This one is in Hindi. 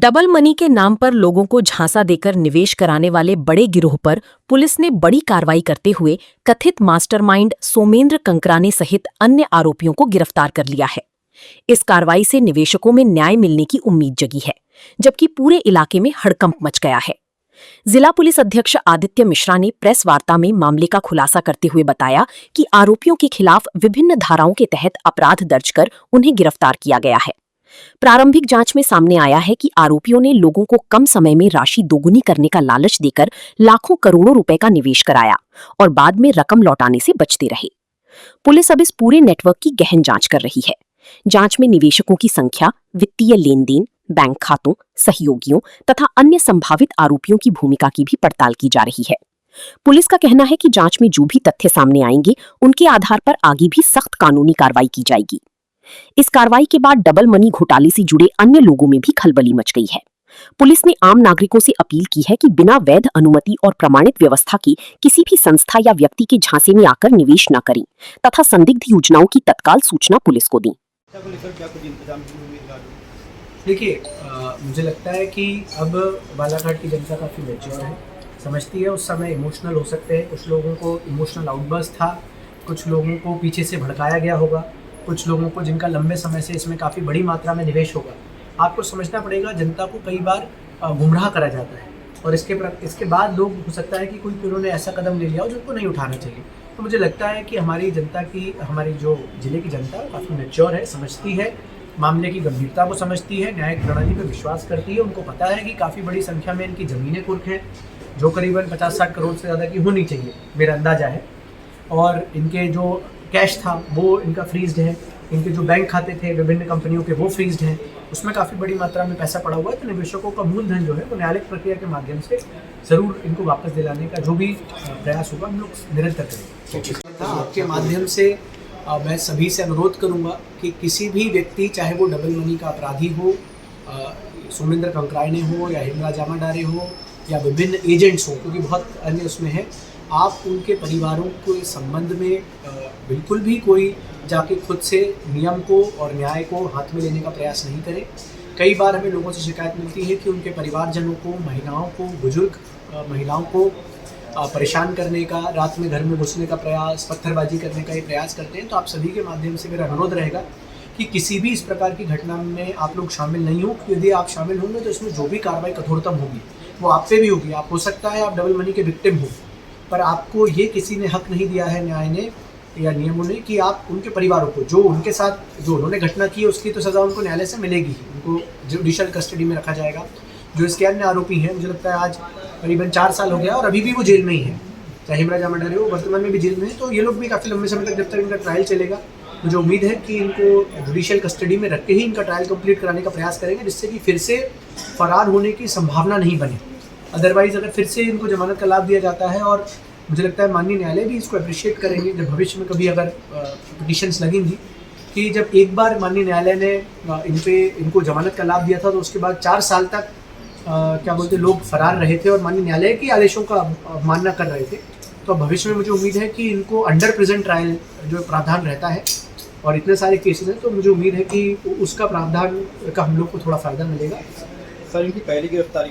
डबल मनी के नाम पर लोगों को झांसा देकर निवेश कराने वाले बड़े गिरोह पर पुलिस ने बड़ी कार्रवाई करते हुए कथित मास्टरमाइंड सोमेंद्र कंकराने सहित अन्य आरोपियों को गिरफ्तार कर लिया है। इस कार्रवाई से निवेशकों में न्याय मिलने की उम्मीद जगी है, जबकि पूरे इलाके में हड़कंप मच गया है। जिला पुलिस अध्यक्ष आदित्य मिश्रा ने प्रेस वार्ता में मामले का खुलासा करते हुए बताया कि आरोपियों के खिलाफ विभिन्न धाराओं के तहत अपराध दर्ज कर उन्हें गिरफ्तार किया गया है। प्रारंभिक जांच में सामने आया है कि आरोपियों ने लोगों को कम समय में राशि दोगुनी करने का लालच देकर लाखों करोड़ों रुपए का निवेश कराया और बाद में रकम लौटाने से बचते रहे। पुलिस अब इस पूरे नेटवर्क की गहन जांच कर रही है। जांच में निवेशकों की संख्या, वित्तीय लेन देन, बैंक खातों, सहयोगियों तथा अन्य संभावित आरोपियों की भूमिका की भी पड़ताल की जा रही है। पुलिस का कहना है कि जांच में जो भी तथ्य सामने आएंगे, उनके आधार पर आगे भी सख्त कानूनी कार्रवाई की जाएगी। इस कार्रवाई के बाद डबल मनी घोटाले से जुड़े अन्य लोगों में भी खलबली मच गई है। पुलिस ने आम नागरिकों से अपील की है कि बिना वैध अनुमति और प्रमाणित व्यवस्था के किसी भी संस्था या व्यक्ति के झांसे में आकर निवेश न करें तथा संदिग्ध योजनाओं की तत्काल सूचना पुलिस को दें। देखिए, मुझे लगता है कि अब बालाघाट की जनता काफ़ी मैच्योर है, समझती है। उस समय इमोशनल हो सकते हैं, कुछ लोगों को इमोशनल आउटबर्स्ट था, कुछ लोगों को पीछे से भड़काया गया होगा, कुछ लोगों को जिनका लंबे समय से इसमें काफ़ी बड़ी मात्रा में निवेश होगा। आपको समझना पड़ेगा, जनता को कई बार गुमराह करा जाता है और इसके बाद लोग हो सकता है कि कोई उन्होंने ऐसा कदम ले लिया हो जिनको नहीं उठाना चाहिए। तो मुझे लगता है कि हमारी जो ज़िले की जनता काफ़ी मैच्योर है, समझती है, मामले की गंभीरता को समझती है, न्यायिक प्रणाली पर विश्वास करती है। उनको पता है कि काफ़ी बड़ी संख्या में इनकी ज़मीनें कुर्क हैं, जो करीबन 50-60 करोड़ से ज़्यादा की होनी चाहिए, मेरा अंदाज़ा है। और इनके जो कैश था वो इनका फ्रीज्ड है, इनके जो बैंक खाते थे विभिन्न कंपनियों के वो फ्रीज्ड हैं, उसमें काफ़ी बड़ी मात्रा में पैसा पड़ा हुआ है। तो निवेशकों का मूलधन जो है वो न्यायालयिक प्रक्रिया के माध्यम से ज़रूर इनको वापस दिलाने का जो भी प्रयास होगा हम लोग निरंतर करेंगे। आपके माध्यम से मैं सभी से अनुरोध करूंगा कि किसी भी व्यक्ति, चाहे वो डबल मनी का अपराधी हो, सोमेंद्र कंकराने हो या हिमराज जामाडारे हो या विभिन्न एजेंट्स हो, क्योंकि बहुत अन्य उसमें है, आप उनके परिवारों के संबंध में बिल्कुल भी कोई जाके खुद से नियम को और न्याय को हाथ में लेने का प्रयास नहीं करें। कई बार हमें लोगों से शिकायत मिलती है कि उनके परिवारजनों को, महिलाओं को, बुजुर्ग महिलाओं को परेशान करने का, रात में घर में घुसने का प्रयास, पत्थरबाजी करने का ये प्रयास करते हैं। तो आप सभी के माध्यम से मेरा अनुरोध रहेगा कि किसी भी इस प्रकार की घटना में आप लोग शामिल नहीं हो। यदि आप शामिल होंगे तो इसमें जो भी कार्रवाई कठोरतम होगी वो आप पे भी होगी। आप हो सकता है आप डबल मनी के विक्टिम हो, पर आपको ये किसी ने हक नहीं दिया है, न्याय ने या नियमों ने, कि आप उनके परिवारों को, जो उनके साथ जो उन्होंने घटना की उसकी तो सज़ा उनको न्यायालय से मिलेगी, उनको जुडिशल कस्टडी में रखा जाएगा। जो इसके अन्य आरोपी हैं, मुझे लगता है आज करीबन 4 साल हो गया और अभी भी वो जेल में ही है, चाहे हिमराज जामाडारे हो, वर्तमान में भी जेल में है। तो ये लोग भी काफ़ी लंबे समय तक, जब तक इनका ट्रायल चलेगा, मुझे उम्मीद है कि इनको जुडिशियल कस्टडी में रख के ही इनका ट्रायल कंप्लीट कराने का प्रयास करेंगे, जिससे कि फिर से फरार होने की संभावना नहीं बने। अदरवाइज़ अगर फिर से इनको जमानत का लाभ दिया जाता है, और मुझे लगता है माननीय न्यायालय भी इसको अप्रिशिएट करेंगे जब भविष्य में कभी अगर पिटिशंस लगेंगी, कि जब एक बार माननीय न्यायालय ने इनको जमानत का लाभ दिया था तो उसके बाद 4 साल तक लोग फरार रहे थे और माननीय न्यायालय के आदेशों का मानना कर रहे थे। तो भविष्य में मुझे उम्मीद है कि इनको अंडर प्रेजेंट ट्रायल जो प्रावधान रहता है, और इतने सारे केसेस हैं, तो मुझे उम्मीद है कि उसका प्रावधान का हम लोग को थोड़ा फ़ायदा मिलेगा। सर, इनकी पहली गिरफ्तारी